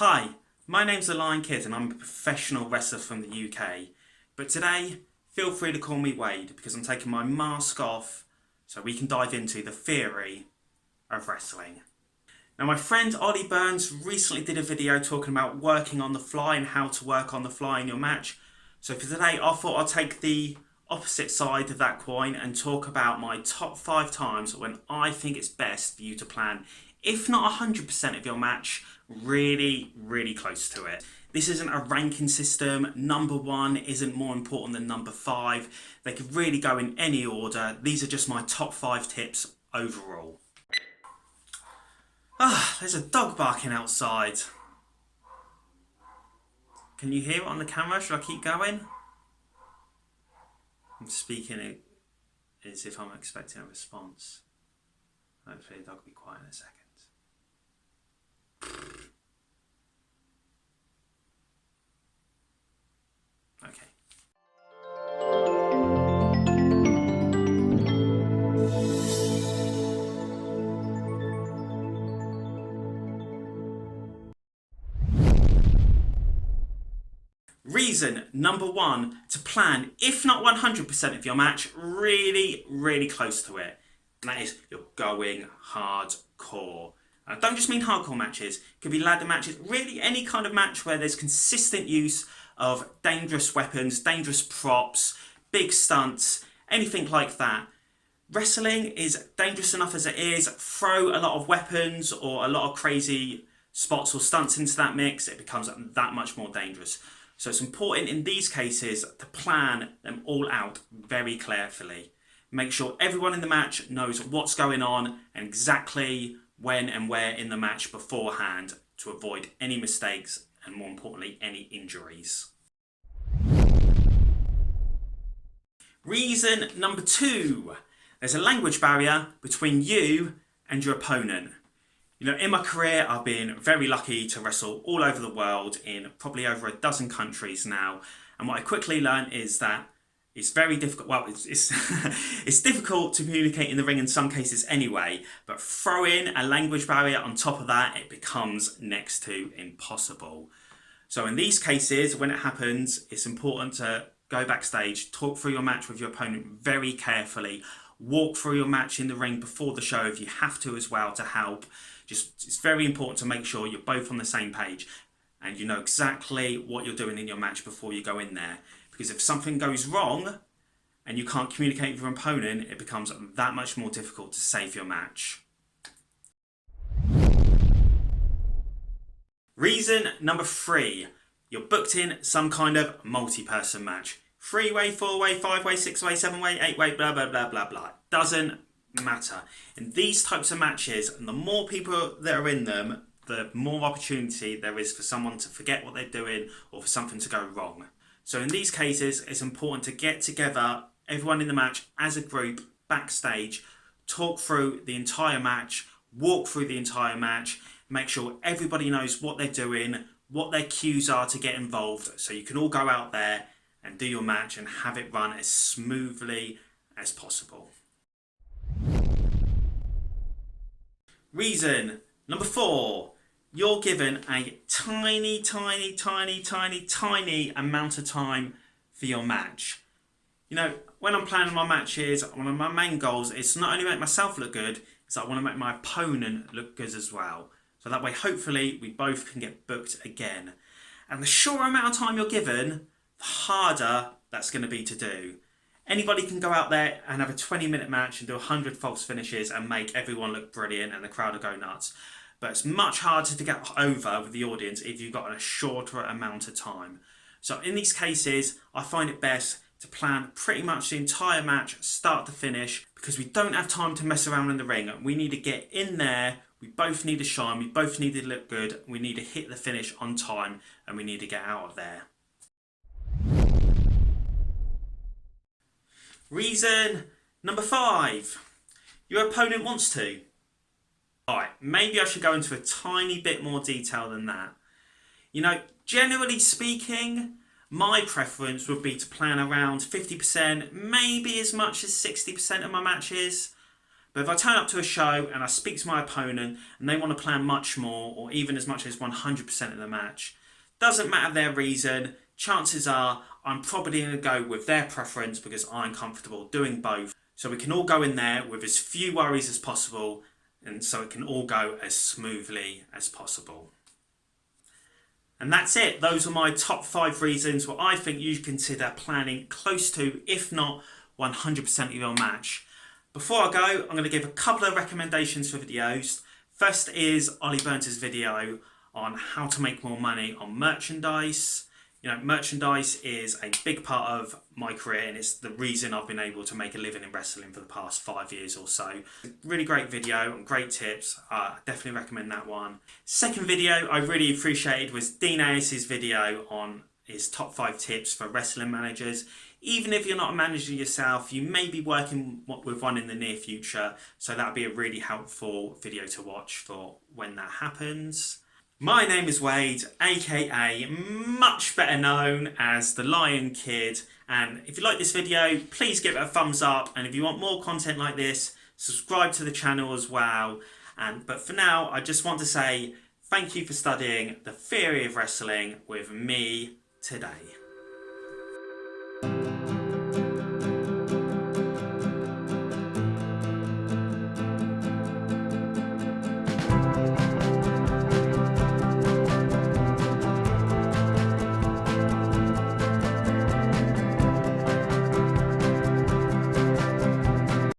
Hi, my name's The Lion Kid and I'm a professional wrestler from the UK. But today, feel free to call me Wade because I'm taking my mask off so we can dive into the theory of wrestling. Now, my friend Ollie Burns recently did a video talking about working on the fly and how to work on the fly in your match. So for today, I thought I'd take the opposite side of that coin and talk about my top 5 times when I think it's best for you to plan, if not 100% of your match, really close to it. This isn't a ranking system. Number 1 isn't more important than number 5. They could really go in any order. These are just my top 5 tips overall. There's a dog barking outside. Can you hear it on the camera? Should I keep going? I'm speaking it as if I'm expecting a response. Hopefully the dog will be quiet in a second. Okay. Reason number 1 to plan, if not 100% of your match, really close to it. And that is, you're going hardcore. I don't just mean hardcore matches, it could be ladder matches, really any kind of match where there's consistent use of dangerous weapons, dangerous props, big stunts, anything like that. Wrestling is dangerous enough as it is. Throw a lot of weapons or a lot of crazy spots or stunts into that mix, it becomes that much more dangerous. So it's important in these cases to plan them all out very carefully. Make sure everyone in the match knows what's going on and exactly when and where in the match beforehand to avoid any mistakes and, more importantly, any injuries. Reason number 2. There's a language barrier between you and your opponent. You know, in my career, I've been very lucky to wrestle all over the world in probably over a dozen countries now. And what I quickly learned is that it's very difficult. Well, it's it's difficult to communicate in the ring in some cases anyway. But throw in a language barrier on top of that, it becomes next to impossible. So in these cases, when it happens, it's important to go backstage, talk through your match with your opponent very carefully, walk through your match in the ring before the show if you have to as well to help. It's very important to make sure you're both on the same page and you know exactly what you're doing in your match before you go in there. Because if something goes wrong and you can't communicate with your opponent, it becomes that much more difficult to save your match. Reason number 3. You're booked in some kind of multi-person match. 3-way, 4-way, 5-way, 6-way, 7-way, 8-way, blah blah blah. Doesn't matter. In these types of matches, and the more people that are in them, the more opportunity there is for someone to forget what they're doing or for something to go wrong. So in these cases, it's important to get together, everyone in the match as a group, backstage, talk through the entire match, walk through the entire match, make sure everybody knows what they're doing, what their cues are to get involved, so you can all go out there and do your match and have it run as smoothly as possible. Reason number 4. You're given a tiny amount of time for your match. You know, when I'm planning my matches, one of my main goals is to not only make myself look good, it's that I want to make my opponent look good as well. So that way, hopefully, we both can get booked again. And the shorter amount of time you're given, the harder that's going to be to do. Anybody can go out there and have a 20-minute match and do 100 false finishes and make everyone look brilliant and the crowd will go nuts. But it's much harder to get over with the audience if you've got a shorter amount of time. So in these cases, I find it best to plan pretty much the entire match, start to finish, because we don't have time to mess around in the ring. We need to get in there, we both need to shine, we both need to look good, we need to hit the finish on time, and we need to get out of there. Reason number 5. Your opponent wants to. Alright, maybe I should go into a tiny bit more detail than that. You know, generally speaking, my preference would be to plan around 50%, maybe as much as 60% of my matches. But if I turn up to a show and I speak to my opponent and they want to plan much more, or even as much as 100% of the match, doesn't matter their reason, chances are I'm probably going to go with their preference because I'm comfortable doing both. So we can all go in there with as few worries as possible, and so it can all go as smoothly as possible. And that's it. Those are my top 5 reasons what I think you should consider planning close to, if not 100% of your match. Before I go, I'm going to give a couple of recommendations for videos. First is Ollie Burns' video on how to make more money on merchandise. You know, merchandise is a big part of my career, and it's the reason I've been able to make a living in wrestling for the past 5 years or so. Really great video and great tips. I definitely recommend that one. Second video I really appreciated was Dean Ayers' video on his top 5 tips for wrestling managers. Even if you're not a manager yourself, you may be working with one in the near future, so that would be a really helpful video to watch for when that happens. My name is Wade, aka much better known as the Lion Kid, and if you like this video, please give it a thumbs up, and if you want more content like this, subscribe to the channel as well. But for now, I just want to say thank you for studying the theory of wrestling with me today.